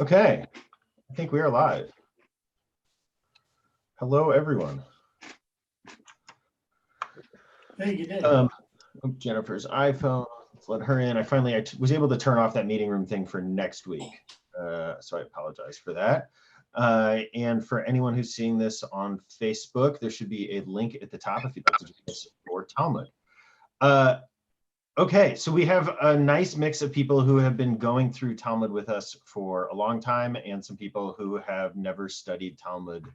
Okay, I think we are live. Hello, everyone. Hey, you did. Jennifer's iPhone. Let's let her in. I was able to turn off that meeting room thing for next week, so I apologize for that. And for anyone who's seeing this on Facebook, there should be a link at the top if you'd like to join us for Talmud. Okay, so we have a nice mix of people who have been going through Talmud with us for a long time, and some people who have never studied Talmud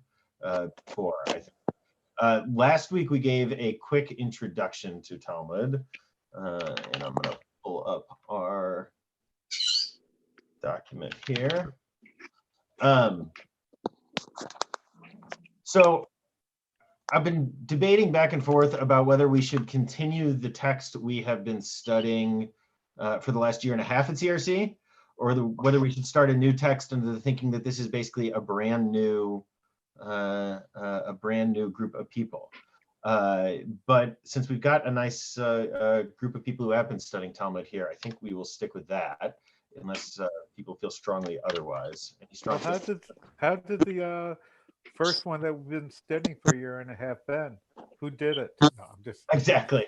before, I think. Last week, we gave a quick introduction to Talmud, and I'm going to pull up our document here. So I've been debating back and forth about whether we should continue the text we have been studying for the last year and a half at CRC, or whether we should start a new text under the thinking that this is basically a brand new group of people. But since we've got a nice group of people who have been studying Talmud here, I think we will stick with that, unless people feel strongly otherwise. Well, how did the first one that we've been studying for a year and a half been? Who did it? No, I'm just exactly.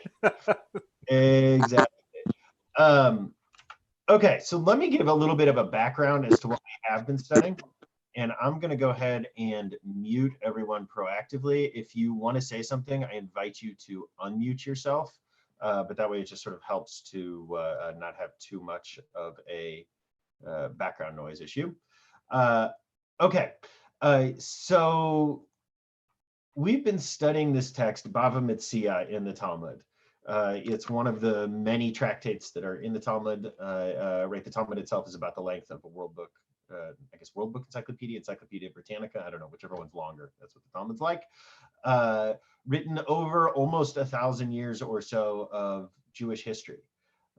Okay, so let me give a little bit of a background as to what we have been studying. And I'm going to go ahead and mute everyone proactively. If you want to say something, I invite you to unmute yourself. But that way it just sort of helps to not have too much of a background noise issue. Okay, so we've been studying this text, Bava Metzia, in the Talmud. It's one of the many tractates that are in the Talmud. Right, the Talmud itself is about the length of a World Book. I guess World Book Encyclopedia, Encyclopedia Britannica, I don't know, whichever one's longer. That's what the Talmud's like. Written over almost 1,000 years or so of Jewish history.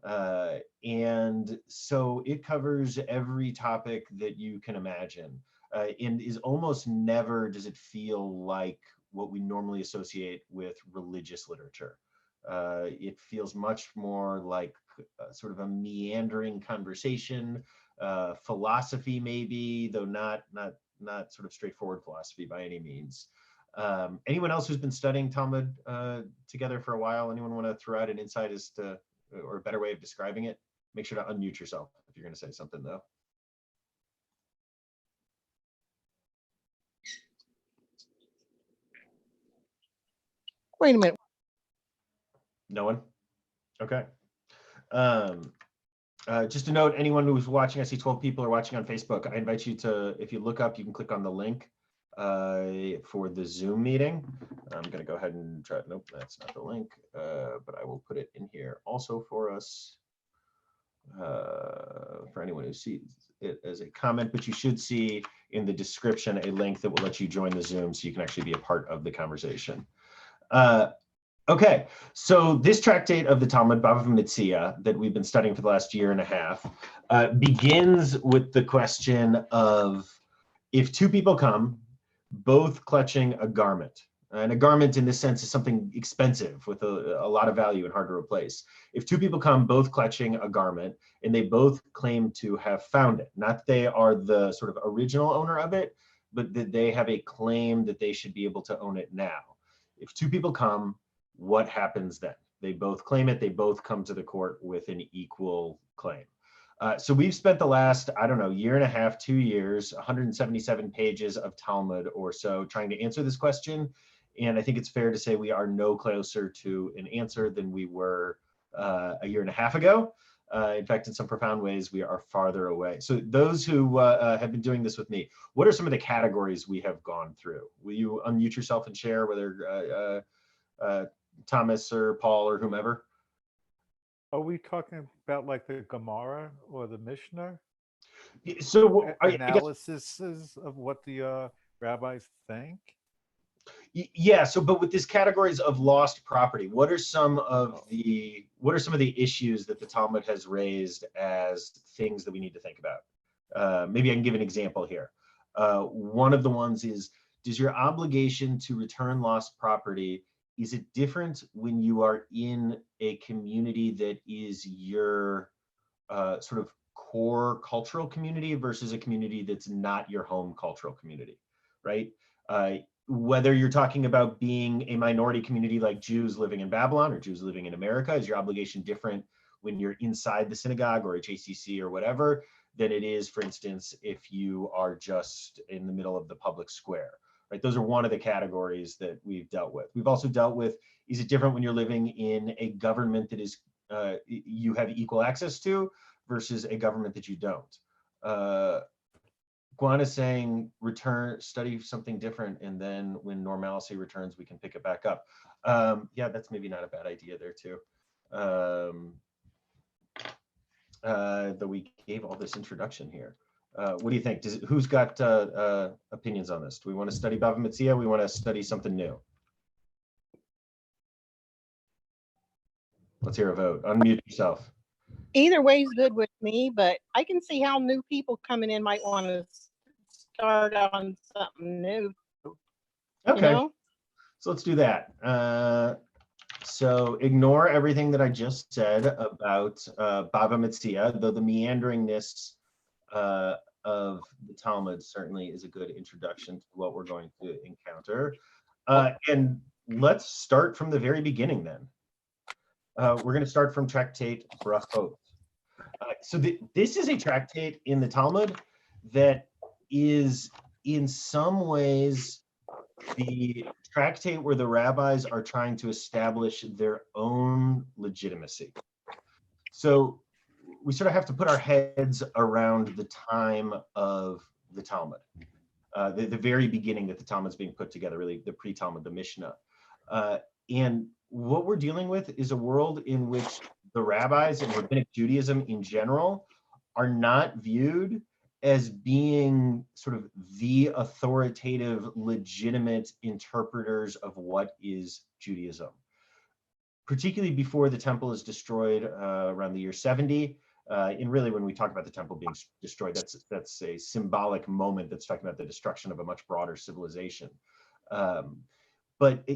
And so it covers every topic that you can imagine, and is almost never does it feel like what we normally associate with religious literature. It feels much more like sort of a meandering conversation, philosophy maybe, though not sort of straightforward philosophy by any means. Anyone else who's been studying Talmud together for a while? Anyone want to throw out an insight as to, or a better way of describing it? Make sure to unmute yourself if you're going to say something, though. Wait a minute. No one? Okay. Just a note, anyone who's watching, I see 12 people are watching on Facebook. I invite you to, if you look up, you can click on the link for the Zoom meeting. I'm going to go ahead and try. Nope, that's not the link, but I will put it in here also for us, for anyone who sees it as a comment. But you should see in the description a link that will let you join the Zoom so you can actually be a part of the conversation. Okay, so this tractate of the Talmud, Bava Metzia, that we've been studying for the last year and a half, begins with the question of, if two people come, both clutching a garment, and a garment in this sense is something expensive with a lot of value and hard to replace. If two people come, both clutching a garment, and they both claim to have found it, not that they are the sort of original owner of it, but that they have a claim that they should be able to own it now. If two people come, what happens then? They both claim it, they both come to the court with an equal claim. So we've spent the last, I don't know, year and a half, 2 years, 177 pages of Talmud or so trying to answer this question. And I think it's fair to say we are no closer to an answer than we were a year and a half ago. In fact, in some profound ways, we are farther away. So those who have been doing this with me, what are some of the categories we have gone through? Will you unmute yourself and share whether Thomas or Paul or whomever? Are we talking about like the Gemara or the Mishnah? So analysis of what the rabbis think? Yeah. So, but with these categories of lost property, what are some of the issues that the Talmud has raised as things that we need to think about? Maybe I can give an example here. One of the ones is, does your obligation to return lost property, is it different when you are in a community that is your sort of core cultural community versus a community that's not your home cultural community, right? Whether you're talking about being a minority community like Jews living in Babylon or Jews living in America, is your obligation different when you're inside the synagogue or HACC or whatever than it is, for instance, if you are just in the middle of the public square, right? Those are one of the categories that we've dealt with. We've also dealt with, is it different when you're living in a government that is you have equal access to versus a government that you don't? Guan is saying study something different, and then when normalcy returns, we can pick it back up. Yeah, that's maybe not a bad idea there too. Though we gave all this introduction here. What do you think? Who's got opinions on this? Do we want to study Bava Metzia? We want to study something new? Let's hear a vote. Unmute yourself. Either way is good with me, but I can see how new people coming in might want to start on something new. Okay, You know? so let's do that. So ignore everything that I just said about Bava Metzia, though the meanderingness of the Talmud certainly is a good introduction to what we're going to encounter. And let's start from the very beginning then. We're going to start from tractate Brachot. So this is a tractate in the Talmud that is in some ways the tractate where the rabbis are trying to establish their own legitimacy. So we sort of have to put our heads around the time of the Talmud, the very beginning that the Talmud's being put together, really the pre-Talmud, the Mishnah. And what we're dealing with is a world in which the rabbis and rabbinic Judaism in general are not viewed as being sort of the authoritative, legitimate interpreters of what is Judaism. Particularly before the temple is destroyed around the year 70. And really when we talk about the temple being destroyed, that's a symbolic moment that's talking about the destruction of a much broader civilization. But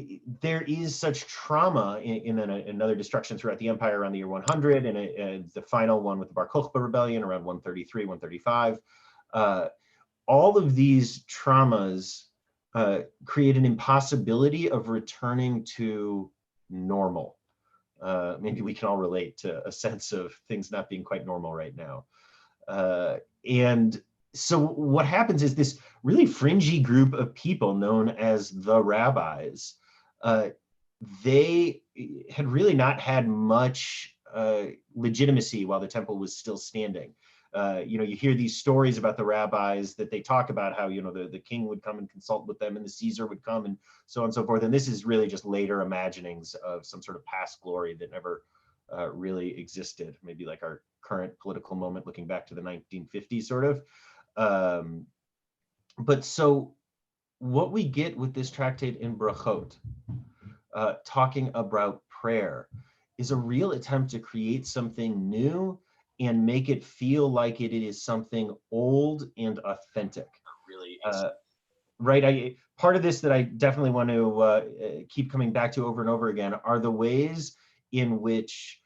there is such trauma in another destruction throughout the empire around the year 100, and the final one with the Bar Kokhba rebellion around 133, 135. All of these traumas create an impossibility of returning to normal. Maybe we can all relate to a sense of things not being quite normal right now. And so what happens is this really fringy group of people known as the rabbis, they had really not had much legitimacy while the temple was still standing. You hear these stories about the rabbis that they talk about how, the king would come and consult with them and the Caesar would come and so on and so forth. And this is really just later imaginings of some sort of past glory that never really existed. Maybe like our current political moment looking back to the 1950s sort of. But so what we get with this tractate in Brachot, talking about prayer, is a real attempt to create something new and make it feel like it is something old and authentic. Really, right? Part of this that I definitely want to keep coming back to over and over again are the ways in which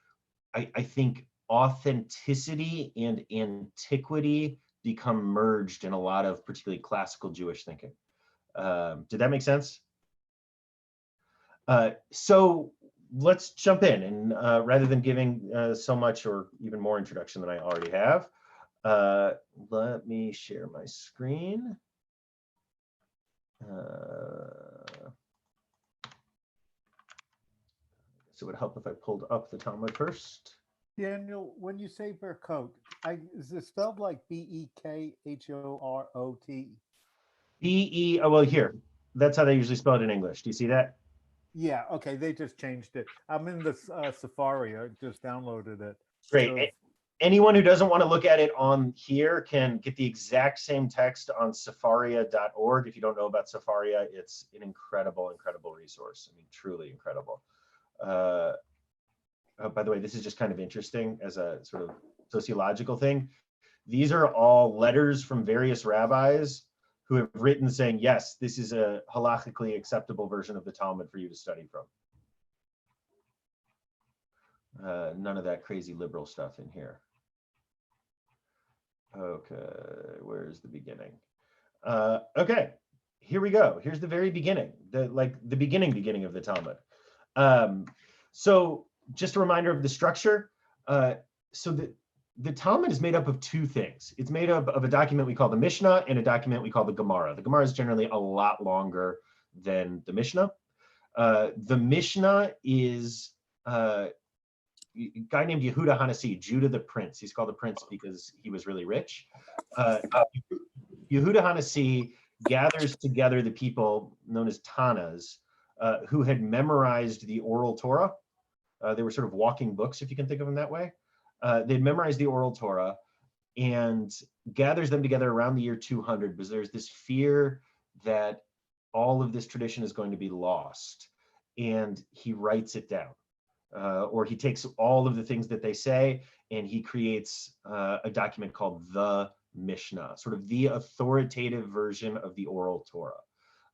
I think authenticity and antiquity become merged in a lot of particularly classical Jewish thinking. Did that make sense? So let's jump in, and rather than giving so much or even more introduction than I already have, let me share my screen. So it would help if I pulled up the Talmud first. Daniel, when you say Berkot, is it spelled like Bekhorot? Well, here, that's how they usually spell it in English. Do you see that? Yeah, okay, they just changed it. I'm in the Safari, I just downloaded it. Great. So, anyone who doesn't want to look at it on here can get the exact same text on safaria.org. If you don't know about Safaria, it's an incredible, incredible resource. I mean, truly incredible. By the way, this is just kind of interesting as a sort of sociological thing. These are all letters from various rabbis who have written saying, yes, this is a halachically acceptable version of the Talmud for you to study from. None of that crazy liberal stuff in here. Okay, where's the beginning? Okay, here we go. Here's the very beginning, the beginning of the Talmud. So just a reminder of the structure. So the Talmud is made up of two things. It's made up of a document we call the Mishnah and a document we call the Gemara. The Gemara is generally a lot longer than the Mishnah. The Mishnah is a guy named Yehuda Hanassi, Judah the Prince. He's called the Prince because he was really rich. Yehuda Hanassi gathers together the people known as Tanas who had memorized the oral Torah. They were sort of walking books, if you can think of them that way. They'd memorized the oral Torah and gathers them together around the year 200 because there's this fear that all of this tradition is going to be lost. And he writes it down. Or he takes all of the things that they say and he creates a document called the Mishnah, sort of the authoritative version of the oral Torah.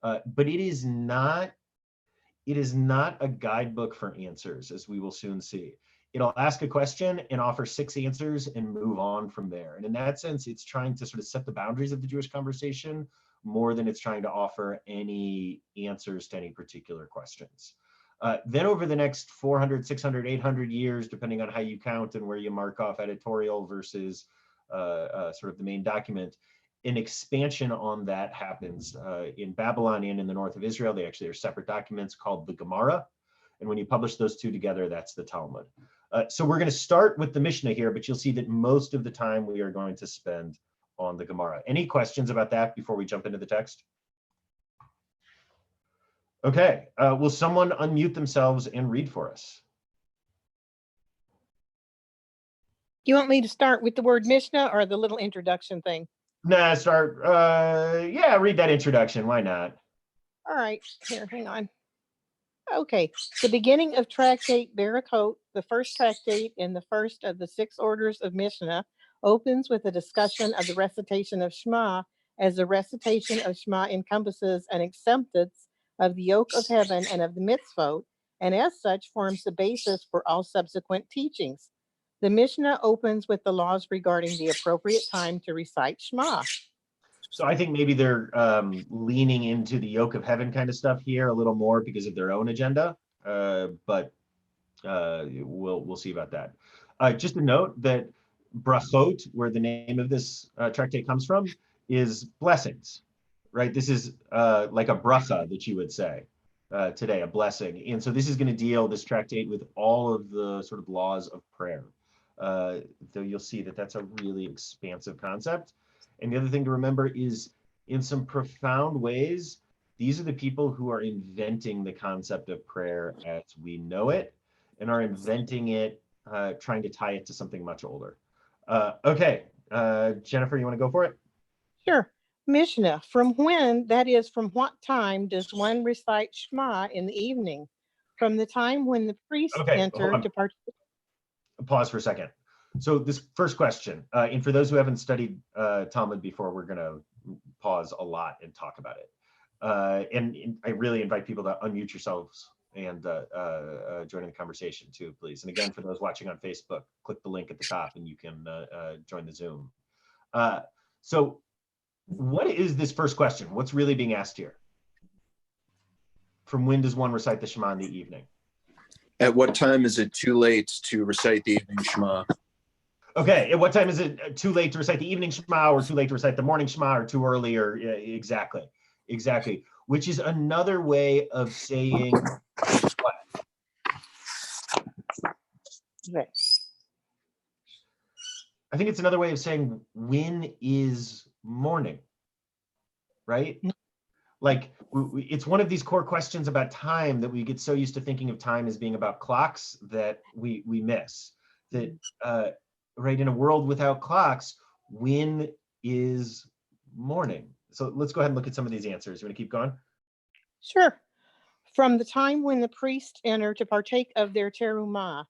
But it is not a guidebook for answers, as we will soon see. It'll ask a question and offer 6 answers and move on from there. And in that sense, it's trying to sort of set the boundaries of the Jewish conversation more than it's trying to offer any answers to any particular questions. Then over the next 400, 600, 800 years, depending on how you count and where you mark off editorial versus sort of the main document, an expansion on that happens in Babylon and in the north of Israel. They actually are separate documents called the Gemara. And when you publish those two together, that's the Talmud. So we're going to start with the Mishnah here, but you'll see that most of the time we are going to spend on the Gemara. Any questions about that before we jump into the text? Okay, will someone unmute themselves and read for us? You want me to start with the word Mishnah or the little introduction thing? Nah, start, yeah, read that introduction, why not? All right, here, hang on. Okay, the beginning of Tractate Barakot, the first tractate in the first of the 6 orders of Mishnah, opens with a discussion of the recitation of Shema, as the recitation of Shema encompasses an acceptance of the yoke of heaven and of the mitzvot, and as such forms the basis for all subsequent teachings. The Mishnah opens with the laws regarding the appropriate time to recite Shema. So I think maybe they're leaning into the yoke of heaven kind of stuff here a little more because of their own agenda, but we'll see about that. Just a note that brachot, where the name of this tractate comes from, is blessings, right? This is like a bracha that you would say today, a blessing. And so this is going to deal, this tractate, with all of the sort of laws of prayer. Though you'll see that that's a really expansive concept. And the other thing to remember is, in some profound ways, these are the people who are inventing the concept of prayer as we know it, and are inventing it, trying to tie it to something much older. Okay, Jennifer, you want to go for it? Sure. Mishnah, from when, that is, from what time does one recite Shema in the evening? From the time when the priest entered to participate. Pause for a second. So this first question, and for those who haven't studied Talmud before, we're going to pause a lot and talk about it. And I really invite people to unmute yourselves and join in the conversation too, please. And again, for those watching on Facebook, click the link at the top and you can join the Zoom. So what is this first question? What's really being asked here? From when does one recite the Shema in the evening? At what time is it too late to recite the evening Shema? Okay, at what time is it too late to recite the evening Shema, or too late to recite the morning Shema, or too early, or exactly, which is another way of saying what? Okay. I think it's another way of saying when is morning, right? Like, it's one of these core questions about time that we get so used to thinking of time as being about clocks that we miss. That, right, in a world without clocks, when is morning? So let's go ahead and look at some of these answers. You want to keep going? Sure. From the time when the priests enter to partake of their terumah,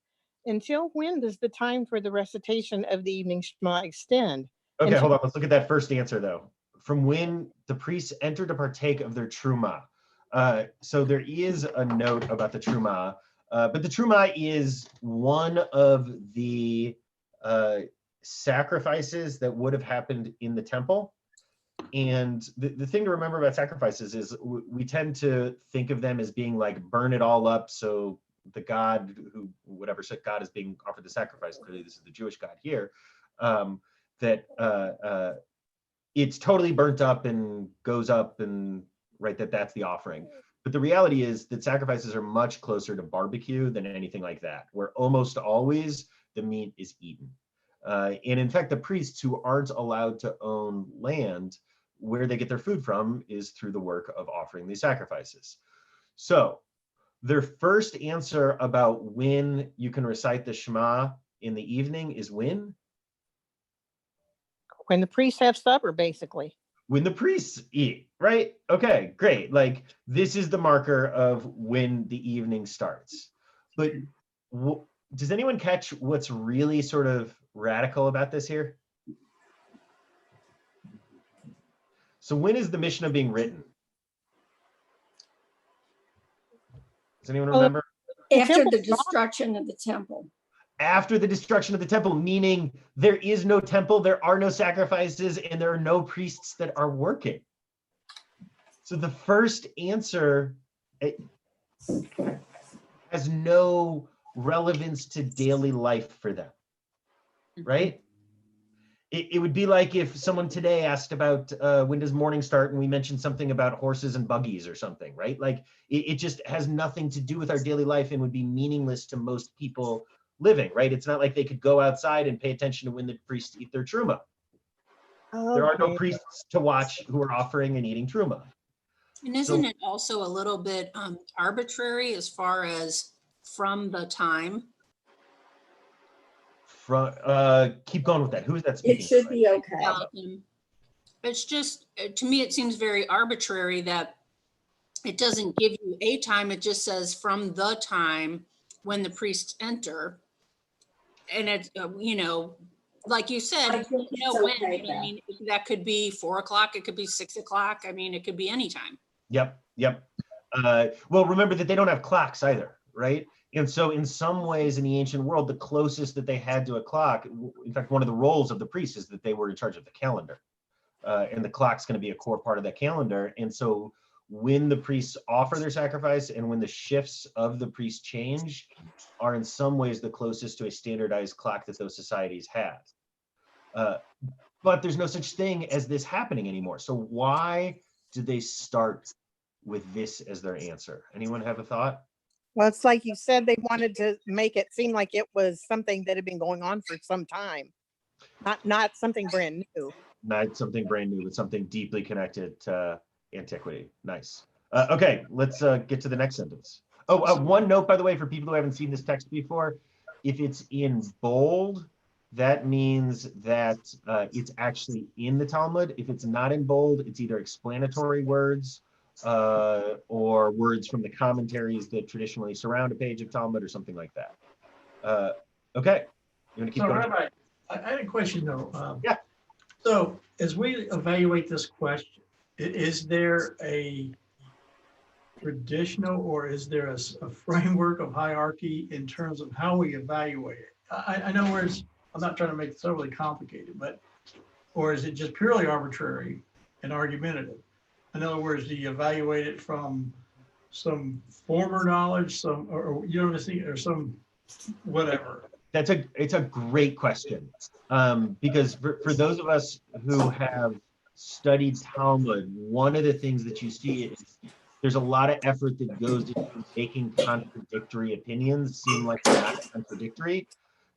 until when does the time for the recitation of the evening Shema extend? Okay, hold on. Let's look at that first answer, though. From when the priests enter to partake of their truma. So there is a note about the truma, but the truma is one of the sacrifices that would have happened in the temple. And the thing to remember about sacrifices is we tend to think of them as being like burn it all up. So the God who, whatever God is being offered the sacrifice, clearly this is the Jewish God here, that it's totally burnt up and goes up, and right, that's the offering. But the reality is that sacrifices are much closer to barbecue than anything like that, where almost always the meat is eaten. And in fact, the priests who aren't allowed to own land, where they get their food from is through the work of offering these sacrifices. So their first answer about when you can recite the Shema in the evening is when? When the priests have supper, basically. When the priests eat, right? Okay, great. Like this is the marker of when the evening starts. But does anyone catch what's really sort of radical about this here? So when is the Mishnah being written? Does anyone remember? After the destruction of the temple. After the destruction of the temple, meaning there is no temple, there are no sacrifices, and there are no priests that are working. So the first answer has no relevance to daily life for them, right? It would be like if someone today asked about when does morning start, and we mentioned something about horses and buggies or something, right? Like it just has nothing to do with our daily life and would be meaningless to most people living, right? It's not like they could go outside and pay attention to when the priests eat their truma. There are no priests to watch who are offering and eating truma. And isn't it also a little bit arbitrary as far as from the time? Keep going with that. Who is that speaking? It should be okay. It's just, to me, it seems very arbitrary that it doesn't give you a time. It just says from the time when the priests enter. And it's, like you said, I think it's when. okay, I mean, that could be 4 o'clock. It could be 6 o'clock. I mean, it could be any time. Yep. Well, remember that they don't have clocks either, right? And so in some ways in the ancient world, the closest that they had to a clock, in fact, one of the roles of the priest is that they were in charge of the calendar. And the clock's going to be a core part of that calendar. And so when the priests offer their sacrifice and when the shifts of the priest change are in some ways the closest to a standardized clock that those societies have. But there's no such thing as this happening anymore. So why did they start with this as their answer? Anyone have a thought? Well, it's like you said, they wanted to make it seem like it was something that had been going on for some time, not something brand new. Not something brand new, but something deeply connected to antiquity. Nice. Okay, let's get to the next sentence. Oh, one note, by the way, for people who haven't seen this text before, if it's in bold, that means that it's actually in the Talmud. If it's not in bold, it's either explanatory words or words from the commentaries that traditionally surround a page of Talmud or something like that. Okay, you want to keep So, going? Rabbi, I had a question though. Yeah. So as we evaluate this question, is there a traditional or is there a framework of hierarchy in terms of how we evaluate it? I know where it's, I'm not trying to make it overly complicated, but, or is it just purely arbitrary and argumentative? In other words, do you evaluate it from some former knowledge, or you know what I'm saying, or some whatever? It's a great question, because for those of us who have studied Talmud, one of the things that you see is there's a lot of effort that goes into making contradictory opinions seem like they're not contradictory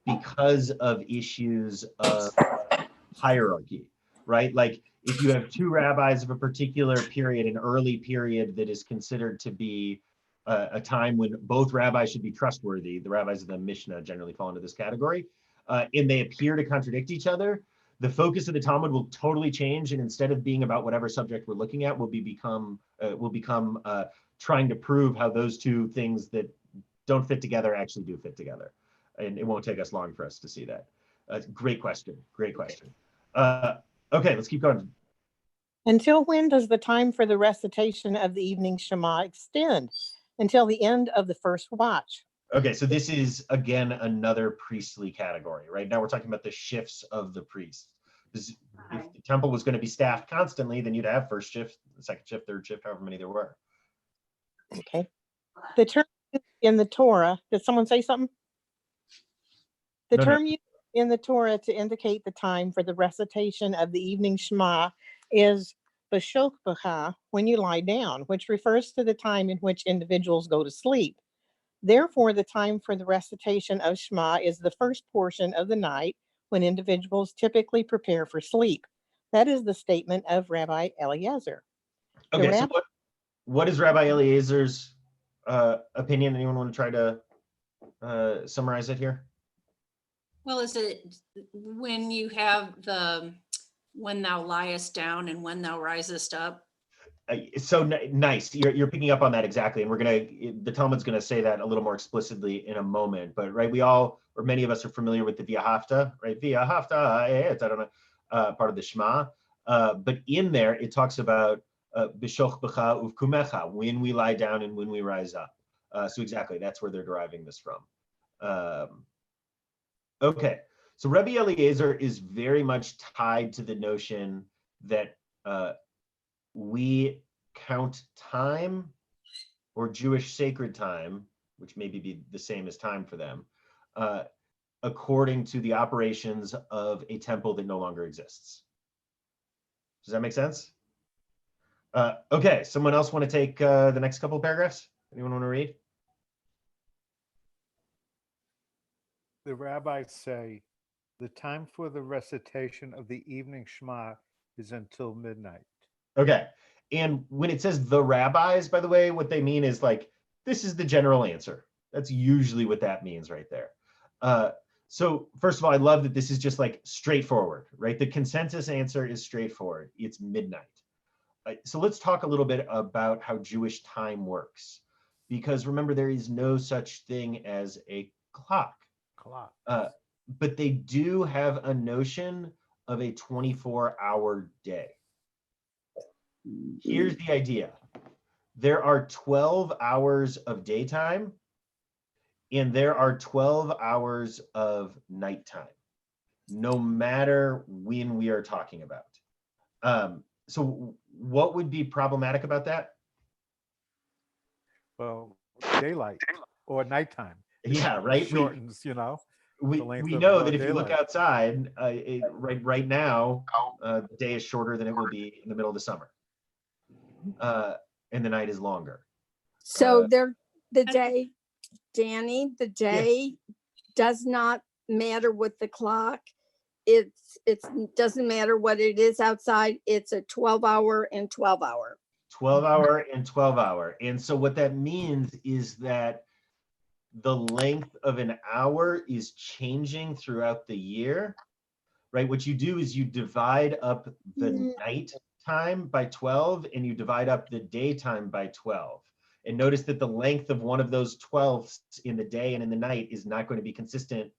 because of issues of hierarchy, right? Like if you have two rabbis of a particular period, an early period that is considered to be a time when both rabbis should be trustworthy, the rabbis of the Mishnah generally fall into this category, and they appear to contradict each other, the focus of the Talmud will totally change, and instead of being about whatever subject we're looking at, will become trying to prove how those two things that don't fit together actually do fit together. And it won't take us long for us to see that. Great question. Great question. Okay, let's keep going. Until when does the time for the recitation of the evening Shema extend? Until the end of the first watch. Okay, so this is again another priestly category, right? Now we're talking about the shifts of the priest. Because if the temple was going to be staffed constantly, then you'd have first shift, second shift, third shift, however many there were. Okay. The term used in the Torah, did someone say something? The No, no. term used in the Torah to indicate the time for the recitation of the evening Shema is b'shokbcha, when you lie down, which refers to the time in which individuals go to sleep. Therefore, the time for the recitation of Shema is the first portion of the night when individuals typically prepare for sleep. That is the statement of Rabbi Eliezer. The Okay, so rabbi- what is Rabbi Eliezer's opinion? Anyone want to try to summarize it here? Well, is it when you have the, when thou liest down and when thou risest up? So nice. You're picking up on that exactly, and the Talmud's gonna say that a little more explicitly in a moment. But right, we all, or many of us, are familiar with the V'ahavta, right? V'ahavta, I don't know, part of the Shema. But in there, it talks about b'shochbecha uvkumecha, when we lie down and when we rise up. So exactly, that's where they're deriving this from. Okay, so Rabbi Eliezer is very much tied to the notion that we count time, or Jewish sacred time, which maybe be the same as time for them, according to the operations of a temple that no longer exists. Does that make sense? Okay, someone else want to take the next couple of paragraphs? Anyone want to read? The rabbis say the time for the recitation of the evening Shema is until midnight. Okay, and when it says the rabbis, by the way, what they mean is like, this is the general answer. That's usually what that means right there. So first of all, I love that this is just like straightforward, right? The consensus answer is straightforward. It's midnight. So let's talk a little bit about how Jewish time works, because remember, there is no such thing as a clock. But they do have a notion of a 24-hour day. Here's the idea. There are 12 hours of daytime and there are 12 hours of nighttime, no matter when we are talking about. So what would be problematic about that? Well, daylight or nighttime. Yeah, right. Shortens, you know. We know that if you look outside, right now, the day is shorter than it will be in the middle of the summer. And the night is longer. So the day, Danny, the day does not matter with the clock. It doesn't matter what it is outside. It's a 12-hour and 12-hour. 12-hour and 12-hour. And so what that means is that the length of an hour is changing throughout the year, right? What you do is you divide up the night time by 12 and you divide up the daytime by 12. And notice that the length of one of those 12s in the day and in the night is not going to be consistent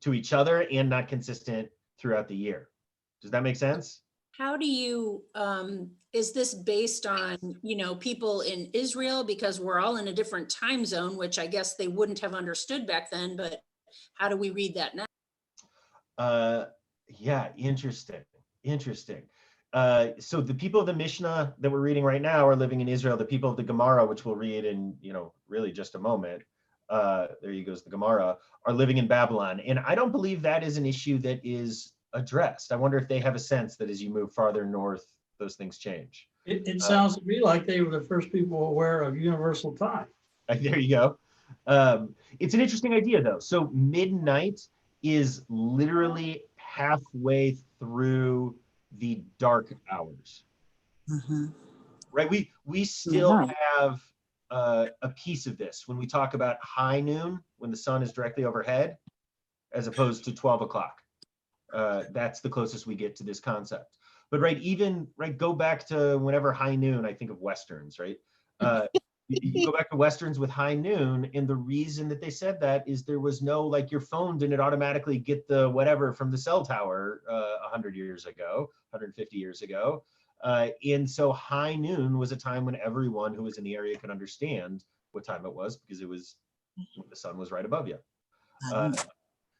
to each other and not consistent throughout the year. Does that make sense? How do you, is this based on, people in Israel? Because we're all in a different time zone, which I guess they wouldn't have understood back then, but how do we read that now? Yeah, interesting. So the people of the Mishnah that we're reading right now are living in Israel. The people of the Gemara, which we'll read in, really just a moment, there you goes the Gemara, are living in Babylon. And I don't believe that is an issue that is addressed. I wonder if they have a sense that as you move farther north, those things change. It sounds to me like they were the first people aware of universal time. There you go. It's an interesting idea, though. So midnight is literally halfway through the dark hours. Right? We still have a piece of this when we talk about high noon, when the sun is directly overhead, as opposed to 12 o'clock. That's the closest we get to this concept. But go back to whenever high noon, I think of Westerns, right? You go back to Westerns with high noon, and the reason that they said that is there was no, your phone didn't automatically get the whatever from the cell tower 100 years ago, 150 years ago. And so high noon was a time when everyone who was in the area could understand what time it was, because it was the sun was right above you.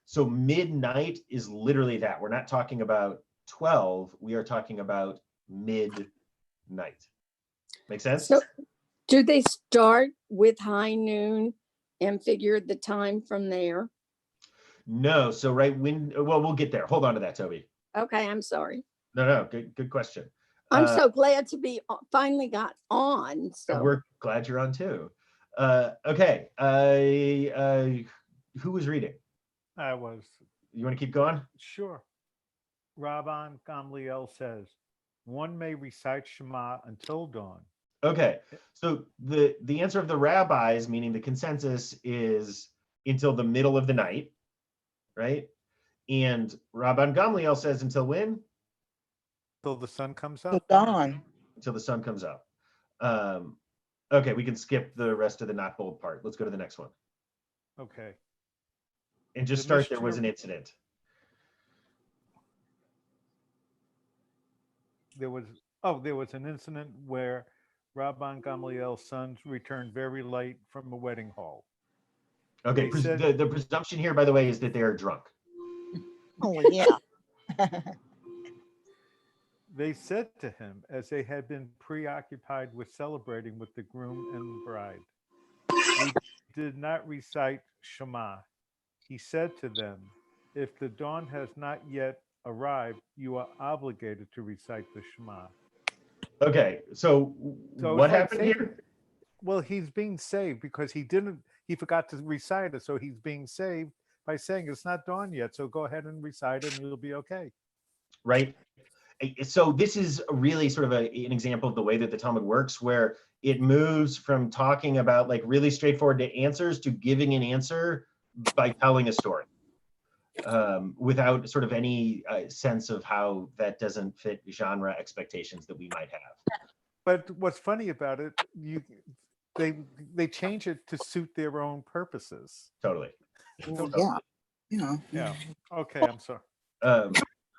So midnight is literally that. We're not talking about 12. We are talking about midnight. Make sense? So do they start with high noon and figure the time from there? No. So well, we'll get there. Hold on to that, Toby. Okay, I'm sorry. No, good question. I'm so glad to be finally got on. So We're glad you're on too. Okay. Who was reading? I was. You want to keep going? Sure. Rabban Gamliel says, one may recite Shema until dawn. Okay. So the answer of the rabbis, meaning the consensus, is until the middle of the night, right? And Rabban Gamliel says until when? Till the sun comes Till up. dawn. Until the sun comes up. Okay, we can skip the rest of the not bold part. Let's go to the next one. Okay. And just The start, there was Mishnah- an incident. There was an incident where Rabban Gamliel's sons returned very late from a wedding hall. Okay, They said- the presumption here, by the way, is that they are drunk. Oh, yeah. They said to him, as they had been preoccupied with celebrating with the groom and the bride, we did not recite Shema. He said to them, if the dawn has not yet arrived, you are obligated to recite the Shema. Okay, so So what it's like happened saying- here? Well, he's being saved because he forgot to recite it. So he's being saved by saying it's not dawn yet. So go ahead and recite it and you'll be okay. Right? So this is really sort of an example of the way that the Talmud works, where it moves from talking about like really straightforward answers to giving an answer by telling a story, without sort of any sense of how that doesn't fit genre expectations that we might have. But what's funny about it, they change it to suit their own purposes. Totally. Yeah. Yeah. Yeah. Okay, I'm sorry. Well,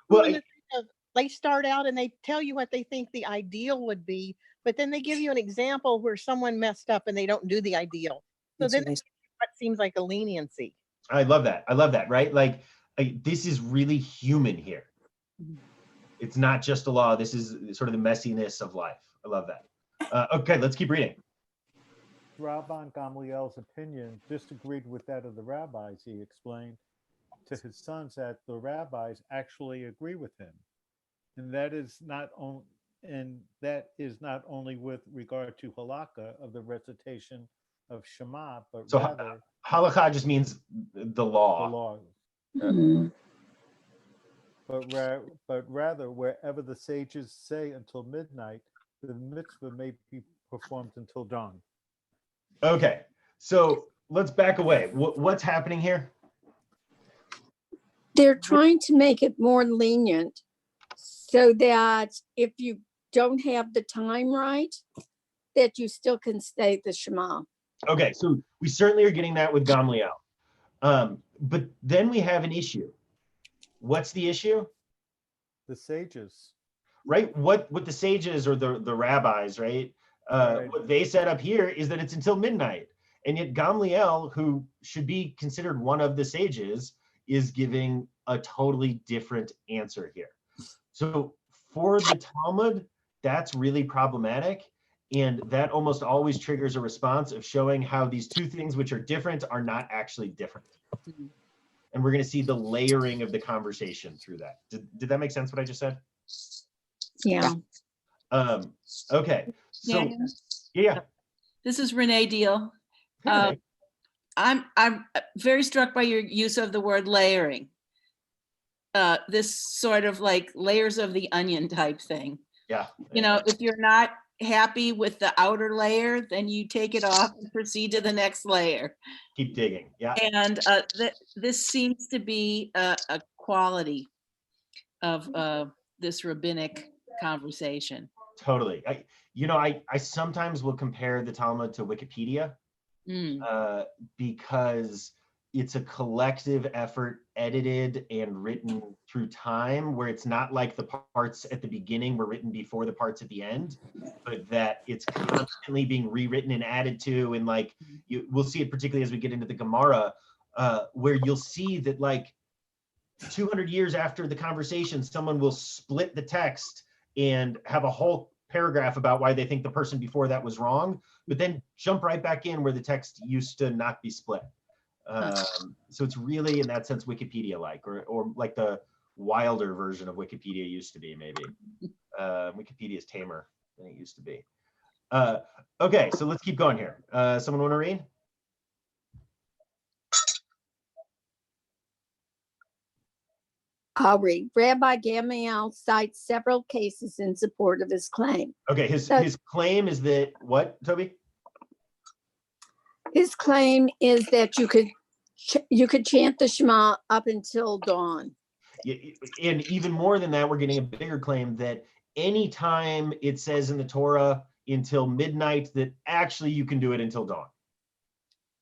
When it's kind of- they start out and they tell you what they think the ideal would be, but then they give you an example where someone messed up and they don't do the ideal. So That's then what they- that seems like a leniency. I love that. I love that, right? Like, this is really human here. It's not just a law. This is sort of the messiness of life. I love that. Okay, let's keep reading. Rabban Gamliel's opinion disagreed with that of the rabbis. He explained to his sons that the rabbis actually agree with him. And that is not only with regard to halakha of the recitation of Shema, but So rather halakha just means the the law. law. Mhm. But rather, wherever the sages say until midnight, the mitzvah may be performed until dawn. Okay, so let's back away. What's happening here? They're trying to make it more lenient so that if you don't have the time right, that you still can say the Shema. Okay, so we certainly are getting that with Gamliel. But then we have an issue. What's the issue? The sages. Right? What the sages or the rabbis, right? Right. What they set up here is that it's until midnight. And yet Gamliel, who should be considered one of the sages, is giving a totally different answer here. So for the Talmud, that's really problematic. And that almost always triggers a response of showing how these two things which are different are not actually different. And we're going to see the layering of the conversation through that. Did that make sense what I just said? Yeah. Okay. So Daniel? yeah. This is Renee Deal. Okay. I'm very struck by your use of the word layering. This sort of like layers of the onion type thing. Yeah. You know, if you're not happy with the outer layer, then you take it off and proceed to the next layer. Keep digging. Yeah. And this seems to be a quality of this rabbinic conversation. Totally. I sometimes will compare the Talmud to Wikipedia Mm. because it's a collective effort, edited and written through time, where it's not like the parts at the beginning were written before the parts at the end, but that it's constantly being rewritten and added to. And like, we'll see it particularly as we get into the Gemara, where you'll see that like 200 years after the conversation, someone will split the text and have a whole paragraph about why they think the person before that was wrong, but then jump right back in where the text used to not be split. So it's really, in that sense, Wikipedia-like, or like the wilder version of Wikipedia used to be, maybe. Wikipedia is tamer than it used to be. Okay, so let's keep going here. Someone want to read? I'll read. Rabbi Gamliel cites several cases in support of his claim. Okay, his claim is that, what, Toby? His claim is that you could chant the Shema up until dawn. And even more than that, we're getting a bigger claim that anytime it says in the Torah until midnight, that actually you can do it until dawn.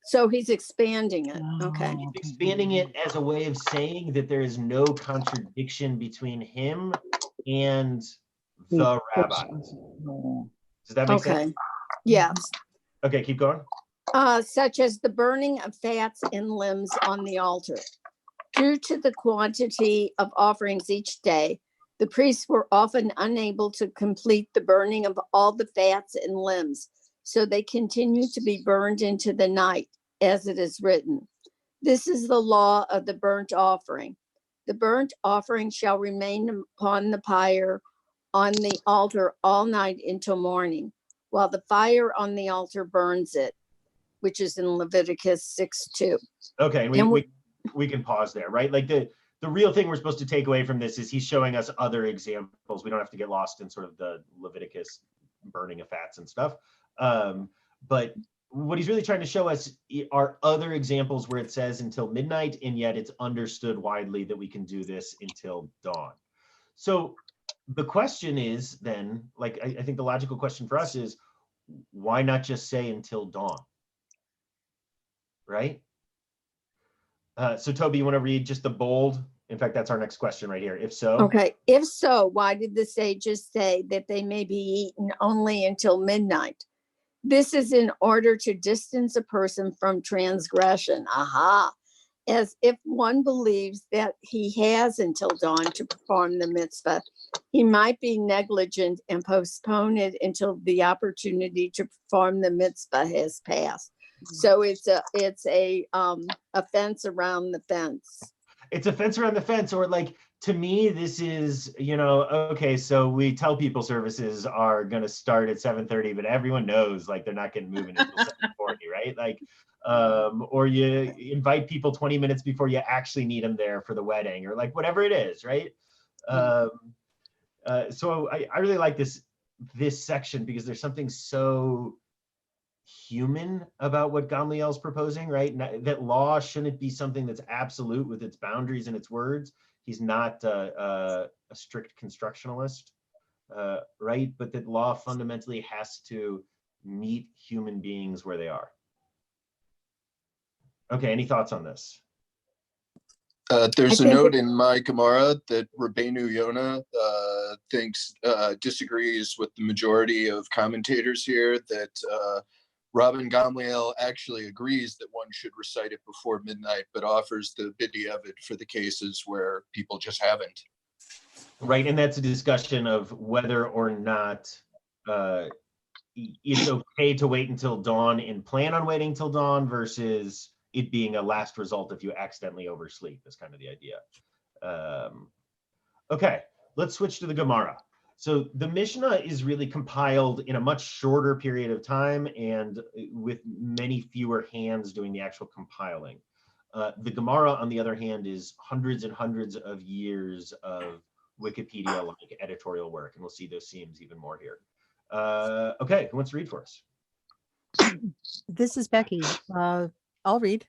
So he's expanding it. Okay. He's expanding it as a way of saying that there is no contradiction between him and the rabbis. Does that make sense? Yes. Okay, keep going. Such as the burning of fats and limbs on the altar. Due to the quantity of offerings each day, the priests were often unable to complete the burning of all the fats and limbs, so they continued to be burned into the night, as it is written. This is the law of the burnt offering. The burnt offering shall remain upon the pyre on the altar all night until morning, while the fire on the altar burns it, which is in Leviticus 6:2. Okay, and we can pause there, right? Like the real thing we're supposed to take away from this is he's showing us other examples. We don't have to get lost in sort of the Leviticus burning of fats and stuff. But what he's really trying to show us are other examples where it says until midnight, and yet it's understood widely that we can do this until dawn. So the question is then, like, I think the logical question for us is, why not just say until dawn? Right? So Toby, you want to read just the bold? In fact, that's our next question right here. If so. Okay, if so, why did the sages say that they may be eaten only until midnight? This is in order to distance a person from transgression. Aha. As if one believes that he has until dawn to perform the mitzvah, he might be negligent and postpone it until the opportunity to perform the mitzvah has passed. So it's a fence around the fence. It's a fence around the fence, or like, to me, this is, okay, so we tell people services are going to start at 7:30, but everyone knows like they're not getting moving until 7:40, right? Like, or you invite people 20 minutes before you actually need them there for the wedding, or like whatever it is, right? So I really like this section because there's something so human about what Gamliel's proposing, right? That law shouldn't be something that's absolute with its boundaries and its words. He's not a strict constructionalist, right? But that law fundamentally has to meet human beings where they are. Okay, any thoughts on this? There's a note in my Gemara that Rabbeinu Yonah disagrees with the majority of commentators here, that Rabban Gamliel actually agrees that one should recite it before midnight, but offers the b'diavad for the cases where people just haven't. Right, and that's a discussion of whether or not it's okay to wait until dawn and plan on waiting till dawn versus it being a last result if you accidentally oversleep, is kind of the idea. Okay, let's switch to the Gemara. So the Mishnah is really compiled in a much shorter period of time and with many fewer hands doing the actual compiling. The Gemara, on the other hand, is hundreds and hundreds of years of Wikipedia-like editorial work, and we'll see those themes even more here. Okay, who wants to read for us? This is Becky. I'll read.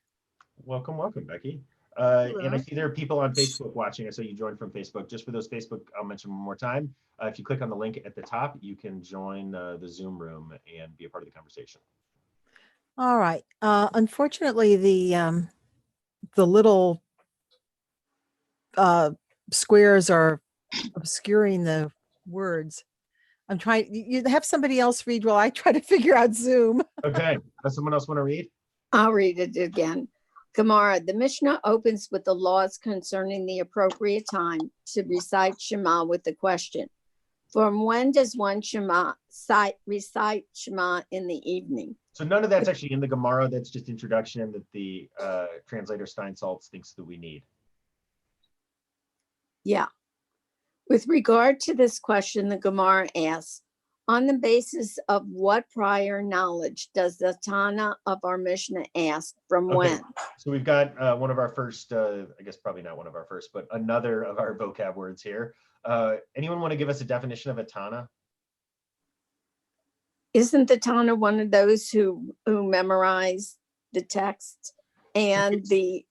Welcome, Becky. And I see there are people on Facebook watching. I saw you joined from Facebook. Just for those Facebook, I'll mention one more time. If you click on the link at the top, you can join the Zoom room and be a part of the conversation. All right. Unfortunately, the the little squares are obscuring the words. I'm trying, you have somebody else read while I try to figure out Zoom. Okay, does someone else want to read? I'll read it again. Gemara, the Mishnah opens with the laws concerning the appropriate time to recite Shema with the question, from when does one recite Shema in the evening? So none of that's actually in the Gemara. That's just introduction that the translator Steinsaltz thinks that we need. Yeah. With regard to this question, the Gemara asks, on the basis of what prior knowledge does the Tana of our Mishnah ask from Okay. when? So we've got one of our first, I guess probably not one of our first, but another of our vocab words here. Anyone want to give us a definition of a Tana? Isn't the Tana one of those who memorize the text and the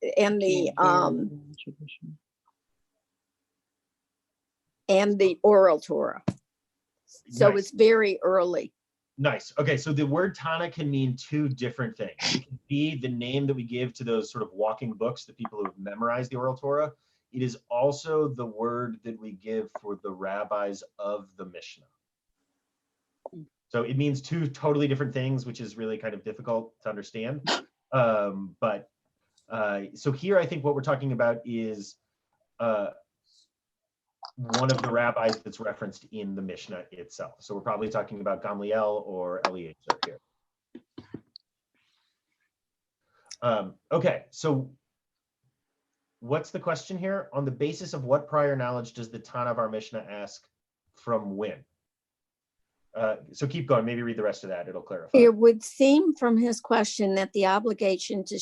oral Torah? So Nice. it's very early. Nice. Okay, so the word Tana can mean two different things. It can be the name that we give to those sort of walking books, the people who have memorized the oral Torah. It is also the word that we give for the rabbis of the Mishnah. So it means two totally different things, which is really kind of difficult to understand. So here I think what we're talking about is one of the rabbis that's referenced in the Mishnah itself. So we're probably talking about Gamliel or Eliezer here. Okay, so what's the question here? On the basis of what prior knowledge does the Tana of our Mishnah ask from when? So keep going, maybe read the rest of that, it'll clarify. It would seem from his question that the obligation to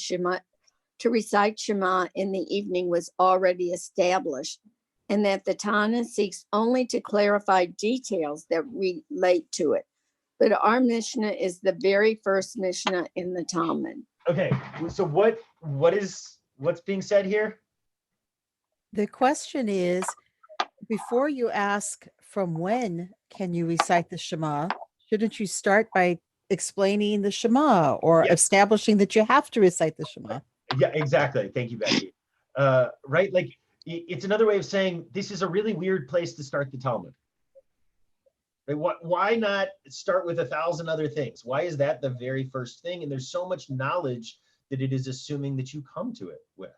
recite Shema in the evening was already established, and that the Tana seeks only to clarify details that relate to it. But our Mishnah is the very first Mishnah in the Talmud. Okay, so what's being said here? The question is, before you ask from when can you recite the Shema, shouldn't you start by explaining the Shema or establishing that you have to recite the Shema? Yeah, exactly. Thank you, Becky. Right, like it's another way of saying this is a really weird place to start the Talmud. Right? Why not start with 1,000 other things? Why is that the very first thing? And there's so much knowledge that it is assuming that you come to it with.